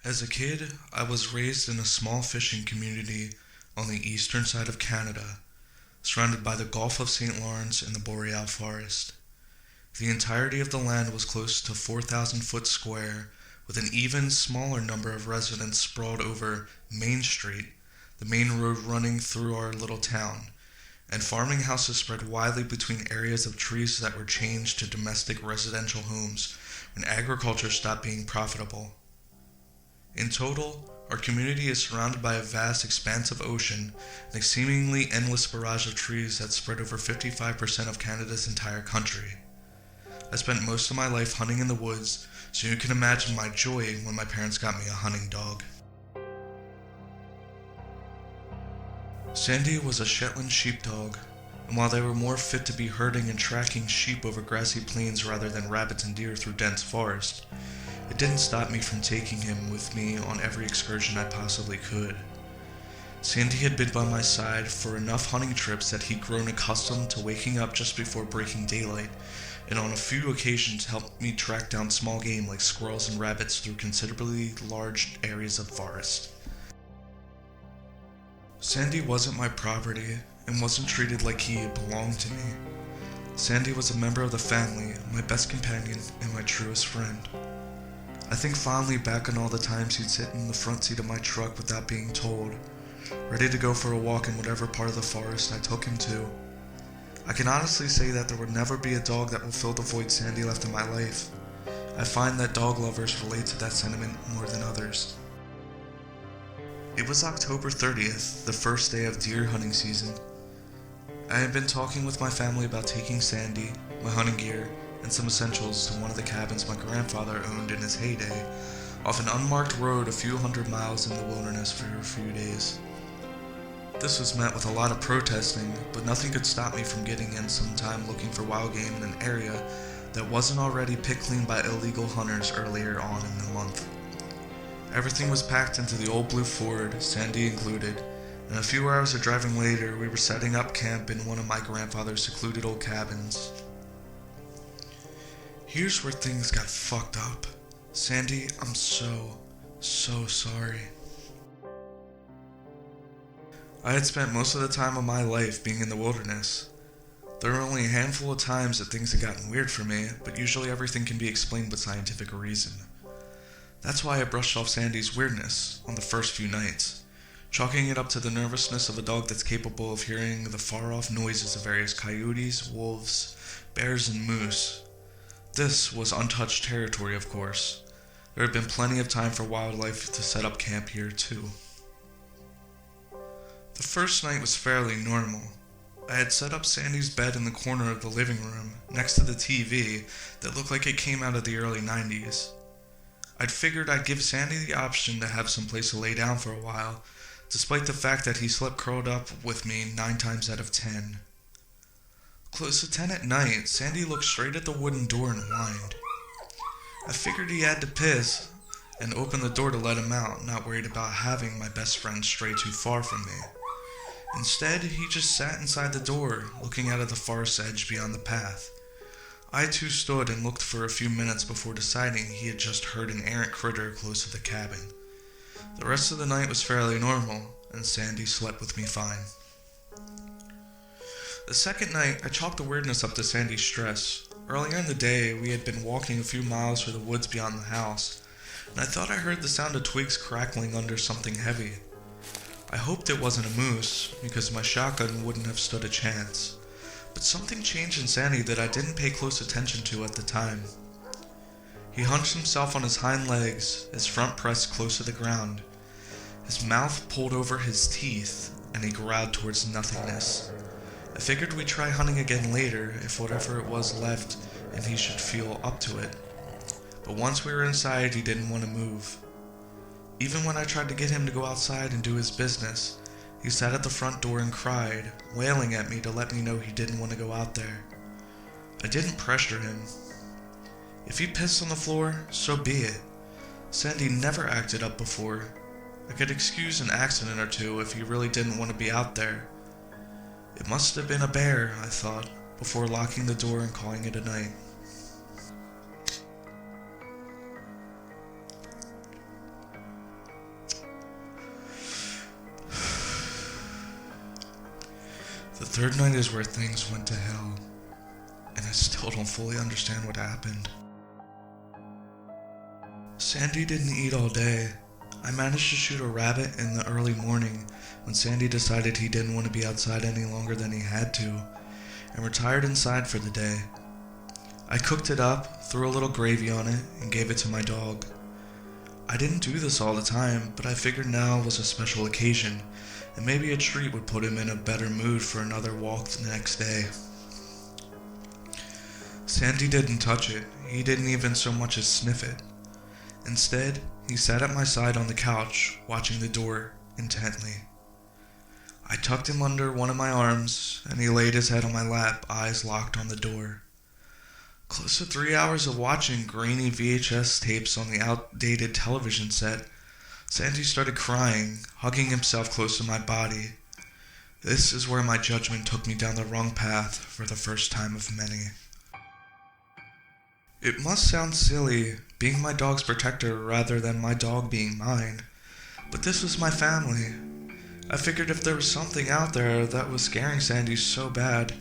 As a kid, I was raised in a small fishing community on the eastern side of Canada, surrounded by the Gulf of St. Lawrence and the Boreal Forest. The entirety of the land was close to 4,000 foot square, with an even smaller number of residents sprawled over Main Street, the main road running through our little town, and farming houses spread widely between areas of trees that were changed to domestic residential homes when agriculture stopped being profitable. In total, our community is surrounded by a vast expanse of ocean and a seemingly endless barrage of trees that spread over 55% of Canada's entire country. I spent most of my life hunting in the woods, so you can imagine my joy when my parents got me a hunting dog. Sandy was a Shetland sheepdog, and while they were more fit to be herding and tracking sheep over grassy plains rather than rabbits and deer through dense forest, it didn't stop me from taking him with me on every excursion I possibly could. Sandy had been by my side for enough hunting trips that he'd grown accustomed to waking up just before breaking daylight, and on a few occasions helped me track down small game like squirrels and rabbits through considerably large areas of forest. Sandy wasn't my property and wasn't treated like he belonged to me. Sandy was a member of the family, my best companion, and my truest friend. I think fondly back on all the times he'd sit in the front seat of my truck without being told, ready to go for a walk in whatever part of the forest I took him to. I can honestly say that there would never be a dog that will fill the void Sandy left in my life. I find that dog lovers relate to that sentiment more than others. It was October 30th, the first day of deer hunting season. I had been talking with my family about taking Sandy, my hunting gear, and some essentials to one of the cabins my grandfather owned in his heyday, off an unmarked road a few hundred miles in the wilderness for a few days. This was met with a lot of protesting, but nothing could stop me from getting in some time looking for wild game in an area that wasn't already picked clean by illegal hunters earlier on in the month. Everything was packed into the old blue Ford, Sandy included, and a few hours of driving later we were setting up camp in one of my grandfather's secluded old cabins. Here's where things got fucked up. Sandy, I'm so sorry. I had spent most of the time of my life being in the wilderness. There were only a handful of times that things had gotten weird for me, but usually everything can be explained with scientific reason. That's why I brushed off Sandy's weirdness on the first few nights, chalking it up to the nervousness of a dog that's capable of hearing the far-off noises of various coyotes, wolves, bears, and moose. This was untouched territory, of course. There had been plenty of time for wildlife to set up camp here, too. The first night was fairly normal. I had set up Sandy's bed in the corner of the living room, next to the TV that looked like it came out of the early 90s. I'd figured I'd give Sandy the option to have some place to lay down for a while, despite the fact that he slept curled up with me 9 times out of 10. Close to 10 at night, Sandy looked straight at the wooden door and whined. I figured he had to piss, and opened the door to let him out, not worried about having my best friend stray too far from me. Instead, he just sat inside the door, looking out at the forest edge beyond the path. I too stood and looked for a few minutes before deciding he had just heard an errant critter close to the cabin. The rest of the night was fairly normal, and Sandy slept with me fine. The second night, I chalked the weirdness up to Sandy's stress. Earlier in the day, we had been walking a few miles through the woods beyond the house, and I thought I heard the sound of twigs crackling under something heavy. I hoped it wasn't a moose, because my shotgun wouldn't have stood a chance. But something changed in Sandy that I didn't pay close attention to at the time. He hunched himself on his hind legs, his front pressed close to the ground. His mouth pulled over his teeth, and he growled towards nothingness. I figured we'd try hunting again later, if whatever it was left, and he should feel up to it. But once we were inside, he didn't want to move. Even when I tried to get him to go outside and do his business, he sat at the front door and cried, wailing at me to let me know he didn't want to go out there. I didn't pressure him. If he pissed on the floor, so be it. Sandy never acted up before. I could excuse an accident or two if he really didn't want to be out there. It must have been a bear, I thought, before locking the door and calling it a night. The third night is where things went to hell, and I still don't fully understand what happened. Sandy didn't eat all day. I managed to shoot a rabbit in the early morning when Sandy decided he didn't want to be outside any longer than he had to, and retired inside for the day. I cooked it up, threw a little gravy on it, and gave it to my dog. I didn't do this all the time, but I figured now was a special occasion, and maybe a treat would put him in a better mood for another walk the next day. Sandy didn't touch it. He didn't even so much as sniff it. Instead, he sat at my side on the couch, watching the door intently. I tucked him under one of my arms, and he laid his head on my lap, eyes locked on the door. Close to 3 hours of watching grainy VHS tapes on the outdated television set, Sandy started crying, hugging himself close to my body. This is where my judgment took me down the wrong path for the first time of many. It must sound silly, being my dog's protector rather than my dog being mine, but this was my family. I figured if there was something out there that was scaring Sandy so bad,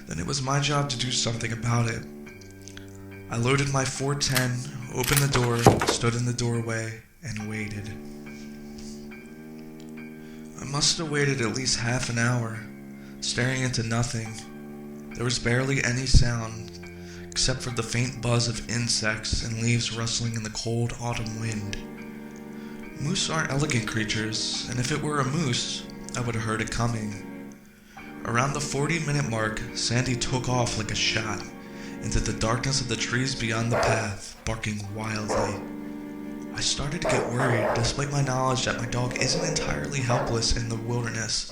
then it was my job to do something about it. I loaded my 410, opened the door, stood in the doorway, and waited. I must have waited at least half an hour, staring into nothing. There was barely any sound, except for the faint buzz of insects and leaves rustling in the cold autumn wind. Moose aren't elegant creatures, and if it were a moose, I would have heard it coming. Around the 40-minute mark, Sandy took off like a shot into the darkness of the trees beyond the path, barking wildly. I started to get worried, despite my knowledge that my dog isn't entirely helpless in the wilderness.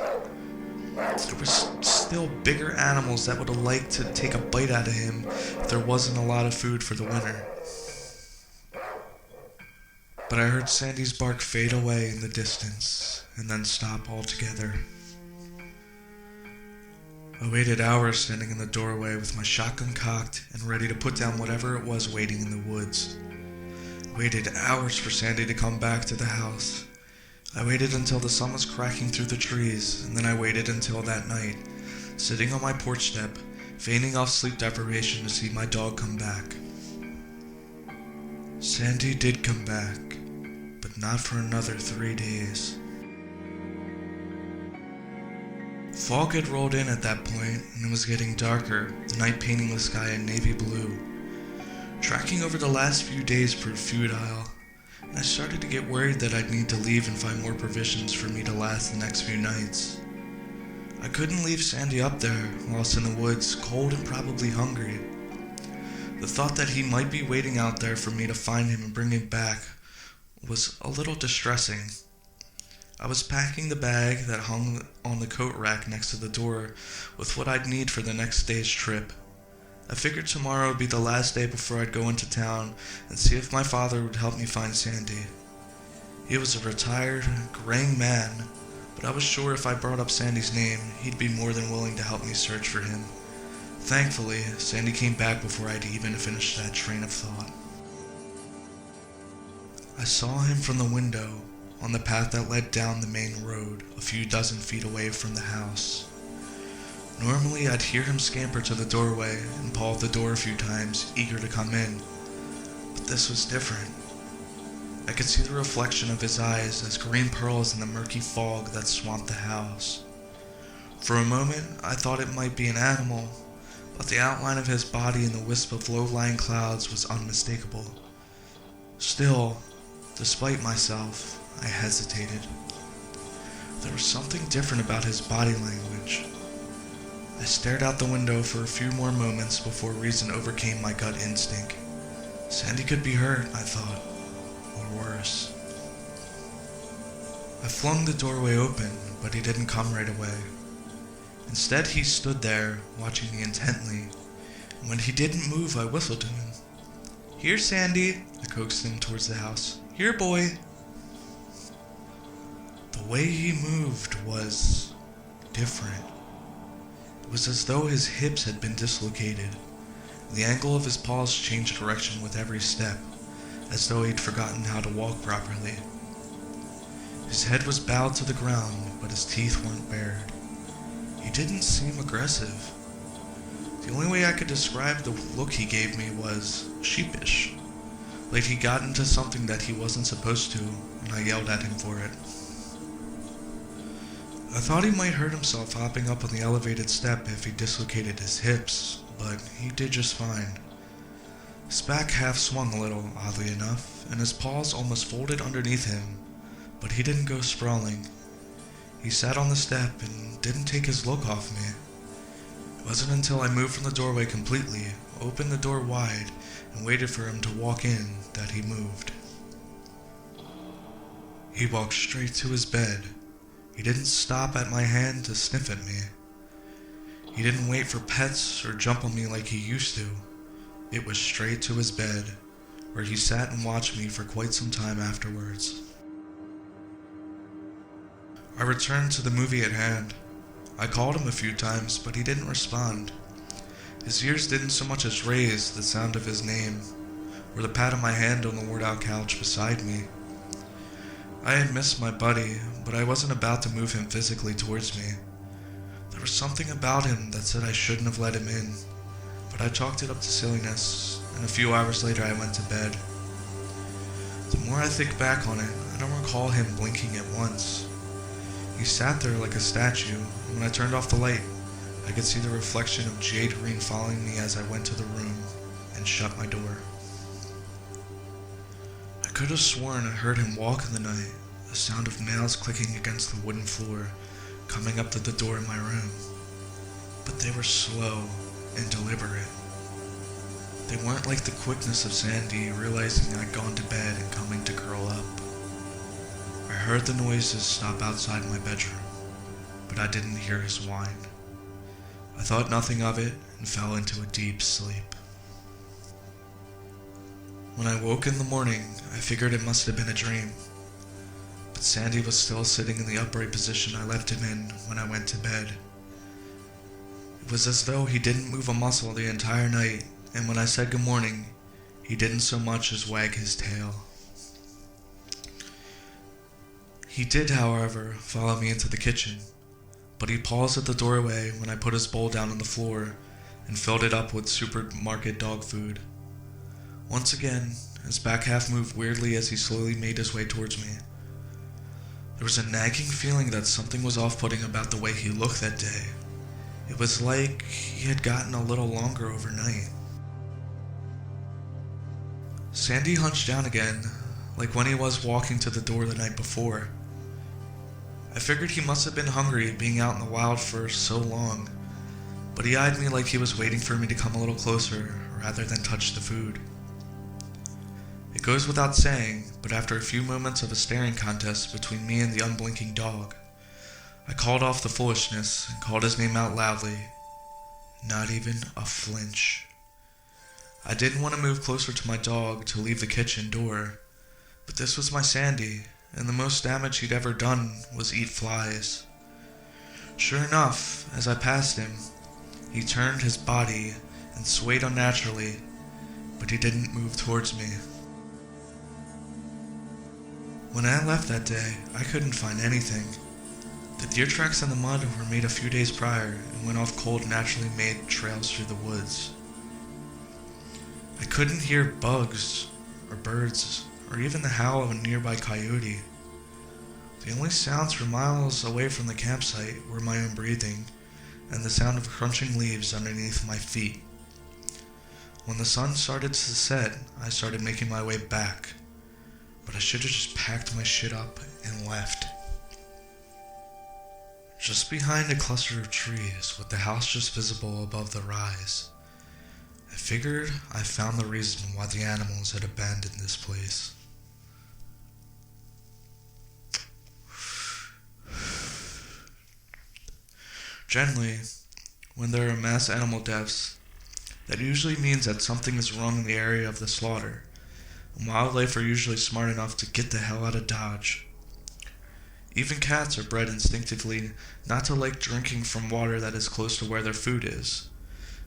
There was still bigger animals that would have liked to take a bite out of him if there wasn't a lot of food for the winter. But I heard Sandy's bark fade away in the distance, and then stop altogether. I waited hours standing in the doorway with my shotgun cocked and ready to put down whatever it was waiting in the woods. I waited hours for Sandy to come back to the house. I waited until the sun was cracking through the trees, and then I waited until that night, sitting on my porch step, feigning off sleep deprivation to see my dog come back. Sandy did come back, but not for another 3 days. Fog had rolled in at that point, and it was getting darker, the night painting the sky a navy blue. Tracking over the last few days proved futile, and I started to get worried that I'd need to leave and find more provisions for me to last the next few nights. I couldn't leave Sandy up there, lost in the woods, cold and probably hungry. The thought that he might be waiting out there for me to find him and bring him back was a little distressing. I was packing the bag that hung on the coat rack next to the door with what I'd need for the next day's trip. I figured tomorrow would be the last day before I'd go into town and see if my father would help me find Sandy. He was a retired, graying man, but I was sure if I brought up Sandy's name, he'd be more than willing to help me search for him. Thankfully, Sandy came back before I'd even finished that train of thought. I saw him from the window, on the path that led down the main road, a few dozen feet away from the house. Normally, I'd hear him scamper to the doorway and paw the door a few times, eager to come in. But this was different. I could see the reflection of his eyes as green pearls in the murky fog that swamped the house. For a moment, I thought it might be an animal, but the outline of his body in the wisp of low-lying clouds was unmistakable. Still, despite myself, I hesitated. There was something different about his body language. I stared out the window for a few more moments before reason overcame my gut instinct. Sandy could be hurt, I thought, or worse. I flung the doorway open, but he didn't come right away. Instead, he stood there, watching me intently, and when he didn't move, I whistled to him. "Here, Sandy," I coaxed him towards the house. "Here, boy." The way he moved was different. It was as though his hips had been dislocated, and the angle of his paws changed direction with every step, as though he'd forgotten how to walk properly. His head was bowed to the ground, but his teeth weren't bared. He didn't seem aggressive. The only way I could describe the look he gave me was sheepish. Like he got into something that he wasn't supposed to, and I yelled at him for it. I thought he might hurt himself hopping up on the elevated step if he dislocated his hips, but he did just fine. His back half swung a little, oddly enough, and his paws almost folded underneath him, but he didn't go sprawling. He sat on the step and didn't take his look off me. It wasn't until I moved from the doorway completely, opened the door wide, and waited for him to walk in that he moved. He walked straight to his bed. He didn't stop at my hand to sniff at me. He didn't wait for pets or jump on me like he used to. It was straight to his bed, where he sat and watched me for quite some time afterwards. I returned to the movie at hand. I called him a few times, but he didn't respond. His ears didn't so much as raise the sound of his name, or the pat of my hand on the worn-out couch beside me. I had missed my buddy, but I wasn't about to move him physically towards me. There was something about him that said I shouldn't have let him in, but I chalked it up to silliness, and a few hours later I went to bed. The more I think back on it, I don't recall him blinking at once. He sat there like a statue, and when I turned off the light, I could see the reflection of jade green following me as I went to the room and shut my door. I could have sworn I heard him walk in the night, the sound of nails clicking against the wooden floor, coming up to the door in my room. But they were slow and deliberate. They weren't like the quickness of Sandy realizing I'd gone to bed and coming to curl up. I heard the noises stop outside my bedroom, but I didn't hear his whine. I thought nothing of it and fell into a deep sleep. When I woke in the morning, I figured it must have been a dream, but Sandy was still sitting in the upright position I left him in when I went to bed. It was as though he didn't move a muscle the entire night, and when I said good morning, he didn't so much as wag his tail. He did, however, follow me into the kitchen, but he paused at the doorway when I put his bowl down on the floor and filled it up with supermarket dog food. Once again, his back half moved weirdly as he slowly made his way towards me. There was a nagging feeling that something was off-putting about the way he looked that day. It was like he had gotten a little longer overnight. Sandy hunched down again, like when he was walking to the door the night before. I figured he must have been hungry being out in the wild for so long, but he eyed me like he was waiting for me to come a little closer rather than touch the food. It goes without saying, but after a few moments of a staring contest between me and the unblinking dog, I called off the foolishness and called his name out loudly. Not even a flinch. I didn't want to move closer to my dog to leave the kitchen door, but this was my Sandy, and the most damage he'd ever done was eat flies. Sure enough, as I passed him, he turned his body and swayed unnaturally, but he didn't move towards me. When I left that day, I couldn't find anything. The deer tracks in the mud were made a few days prior and went off cold naturally made trails through the woods. I couldn't hear bugs or birds or even the howl of a nearby coyote. The only sounds for miles away from the campsite were my own breathing and the sound of crunching leaves underneath my feet. When the sun started to set, I started making my way back, but I should have just packed my shit up and left. Just behind a cluster of trees, with the house just visible above the rise, I figured I found the reason why the animals had abandoned this place. Generally, when there are mass animal deaths, that usually means that something is wrong in the area of the slaughter, and wildlife are usually smart enough to get the hell out of Dodge. Even cats are bred instinctively not to like drinking from water that is close to where their food is,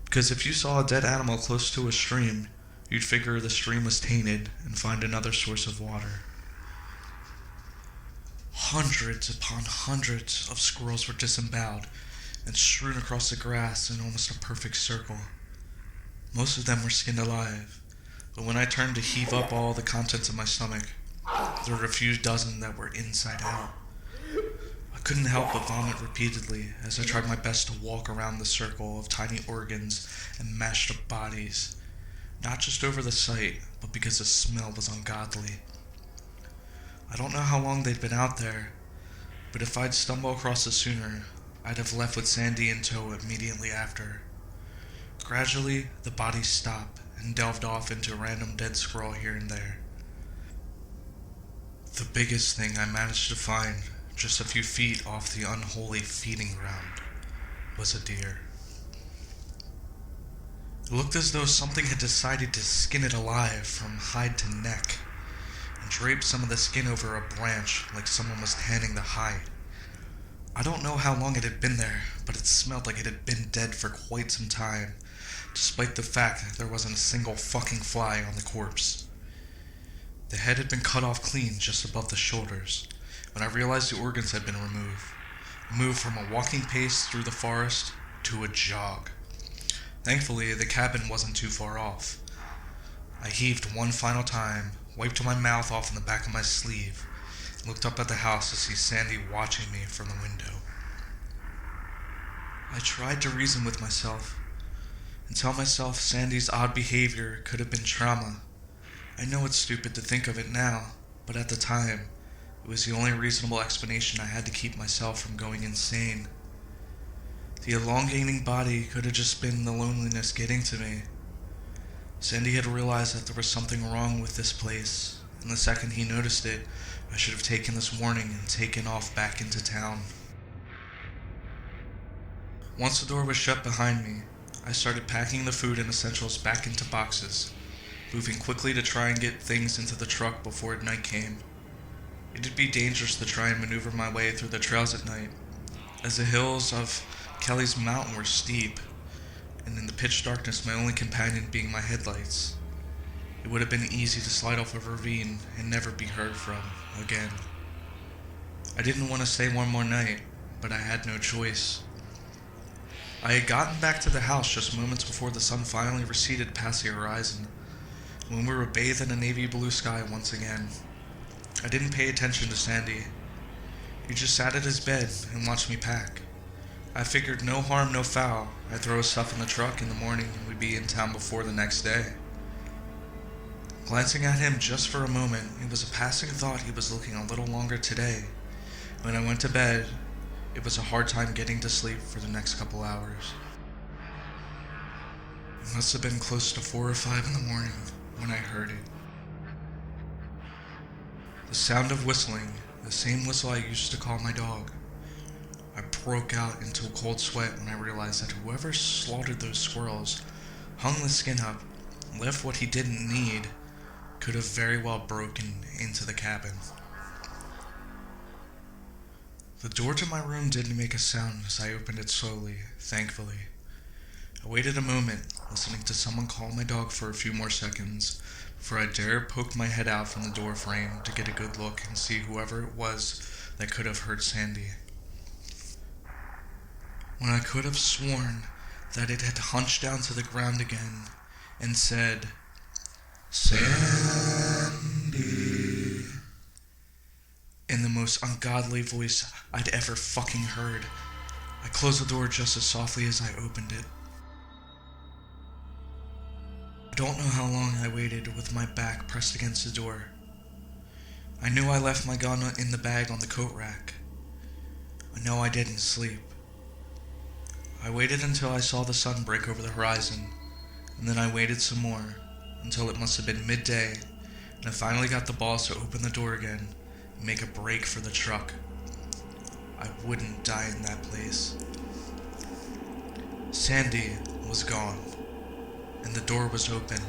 because if you saw a dead animal close to a stream, you'd figure the stream was tainted and find another source of water. Hundreds upon hundreds of squirrels were disemboweled, and strewn across the grass in almost a perfect circle. Most of them were skinned alive, but when I turned to heave up all the contents of my stomach, there were a few dozen that were inside out. I couldn't help but vomit repeatedly as I tried my best to walk around the circle of tiny organs and mashed up bodies, not just over the sight, but because the smell was ungodly. I don't know how long they'd been out there, but if I'd stumbled across it sooner, I'd have left with Sandy in tow immediately after. Gradually, the bodies stopped and delved off into a random dead squirrel here and there. The biggest thing I managed to find, just a few feet off the unholy feeding ground, was a deer. It looked as though something had decided to skin it alive from hide to neck, and draped some of the skin over a branch like someone was tanning the hide. I don't know how long it had been there, but it smelled like it had been dead for quite some time, despite the fact that there wasn't a single fucking fly on the corpse. The head had been cut off clean just above the shoulders, when I realized the organs had been removed. Moved from a walking pace through the forest to a jog. Thankfully, the cabin wasn't too far off. I heaved one final time, wiped my mouth off in the back of my sleeve, and looked up at the house to see Sandy watching me from the window. I tried to reason with myself and tell myself Sandy's odd behavior could have been trauma. I know it's stupid to think of it now, but at the time, it was the only reasonable explanation I had to keep myself from going insane. The elongating body could have just been the loneliness getting to me. Sandy had realized that there was something wrong with this place, and the second he noticed it, I should have taken this warning and taken off back into town. Once the door was shut behind me, I started packing the food and essentials back into boxes, moving quickly to try and get things into the truck before night came. It'd be dangerous to try and maneuver my way through the trails at night, as the hills of Kelly's Mountain were steep, and in the pitch darkness my only companion being my headlights. It would have been easy to slide off a ravine and never be heard from again. I didn't want to stay one more night, but I had no choice. I had gotten back to the house just moments before the sun finally receded past the horizon, when we were bathed in a navy blue sky once again. I didn't pay attention to Sandy. He just sat at his bed and watched me pack. I figured no harm, no foul. I'd throw his stuff in the truck in the morning and we'd be in town before the next day. Glancing at him just for a moment, it was a passing thought he was looking a little longer today. When I went to bed, it was a hard time getting to sleep for the next couple hours. It must have been close to 4 or 5 in the morning when I heard it. The sound of whistling, the same whistle I used to call my dog. I broke out into a cold sweat when I realized that whoever slaughtered those squirrels, hung the skin up, left what he didn't need, could have very well broken into the cabin. The door to my room didn't make a sound as I opened it slowly, thankfully. I waited a moment, listening to someone call my dog for a few more seconds, before I dared poke my head out from the door frame to get a good look and see whoever it was that could have hurt Sandy. When I could have sworn that it had hunched down to the ground again and said, "Sandy," in the most ungodly voice I'd ever fucking heard. I closed the door just as softly as I opened it. I don't know how long I waited with my back pressed against the door. I knew I left my gun in the bag on the coat rack. I know I didn't sleep. I waited until I saw the sun break over the horizon, and then I waited some more, until it must have been midday, and I finally got the balls to open the door again and make a break for the truck. I wouldn't die in that place. Sandy was gone, and the door was open.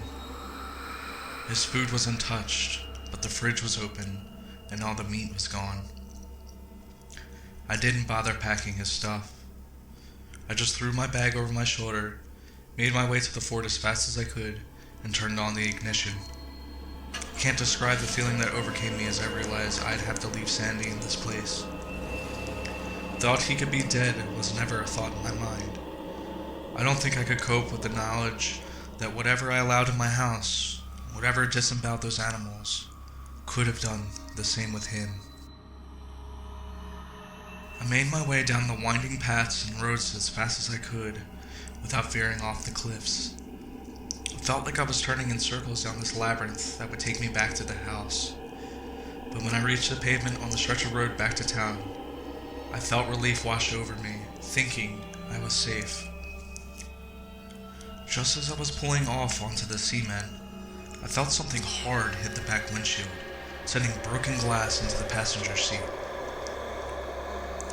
His food was untouched, but the fridge was open, and all the meat was gone. I didn't bother packing his stuff. I just threw my bag over my shoulder, made my way to the fort as fast as I could, and turned on the ignition. I can't describe the feeling that overcame me as I realized I'd have to leave Sandy in this place. thought he could be dead was never a thought in my mind. I don't think I could cope with the knowledge that whatever I allowed in my house, whatever disemboweled those animals, could have done the same with him. I made my way down the winding paths and roads as fast as I could, without veering off the cliffs. It felt like I was turning in circles down this labyrinth that would take me back to the house. But when I reached the pavement on the stretch of road back to town, I felt relief wash over me, thinking I was safe. Just as I was pulling off onto the cement, I felt something hard hit the back windshield, sending broken glass into the passenger seat.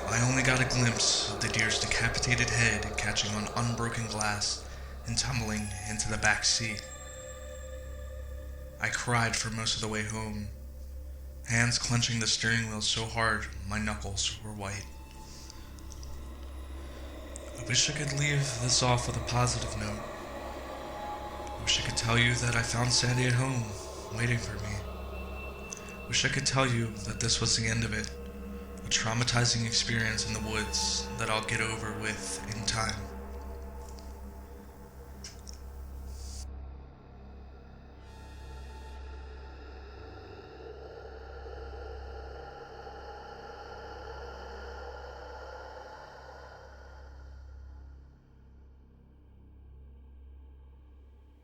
I only got a glimpse of the deer's decapitated head catching on unbroken glass and tumbling into the back seat. I cried for most of the way home, hands clenching the steering wheel so hard my knuckles were white. I wish I could leave this off with a positive note. I wish I could tell you that I found Sandy at home, waiting for me. Wish I could tell you that this was the end of it, a traumatizing experience in the woods that I'll get over with in time.